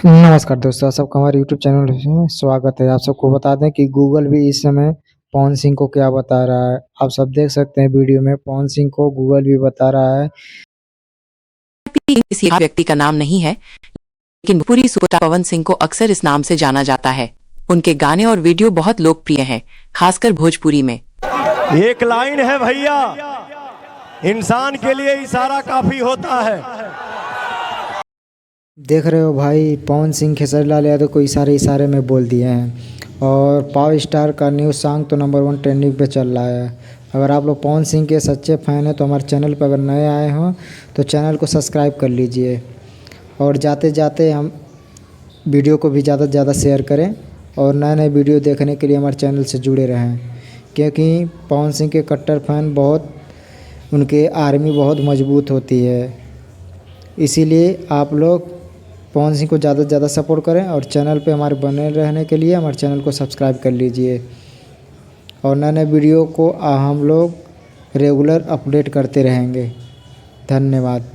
नमस्कार दोस्तों, आप सबका हमारे यूट्यूब चैनल में स्वागत है। आप सबको बता दें कि गूगल भी इस समय पवन सिंह को क्या बता रहा है। आप सब देख सकते हैं वीडियो में, पवन सिंह को गूगल भी बता रहा है। किसी व्यक्ति का नाम नहीं है, लेकिन पूरी सुपरस्टार पवन सिंह को अक्सर इस नाम से जाना जाता है। उनके गाने और वीडियो बहुत लोकप्रिय हैं, खासकर भोजपुरी में। एक लाइन है भैया, इंसान के लिए इशारा काफी होता है। देख रहे हो भाई, पवन सिंह खेसारी लाल यादव को इशारे में बोल दिए हैं। और पावर स्टार का न्यू सॉन्ग तो नंबर 1 ट्रेंडिंग पे चल रहा है। अगर आप लोग पवन सिंह के सच्चे फ़ैन हैं तो हमारे चैनल पर अगर नए आए हों तो चैनल को सब्सक्राइब कर लीजिए। और जाते जाते हम वीडियो को भी ज़्यादा से ज़्यादा शेयर करें और नए नए वीडियो देखने के लिए हमारे चैनल से जुड़े रहें, क्योंकि पवन सिंह के कट्टर फैन उनके आर्मी बहुत मजबूत होती है। इसीलिए आप लोग पवन सिंह को ज़्यादा से ज़्यादा सपोर्ट करें और चैनल पे हमारे बने रहने के लिए हमारे चैनल को सब्सक्राइब कर लीजिए। और नए नए वीडियो को हम लोग रेगुलर अपडेट करते रहेंगे। धन्यवाद।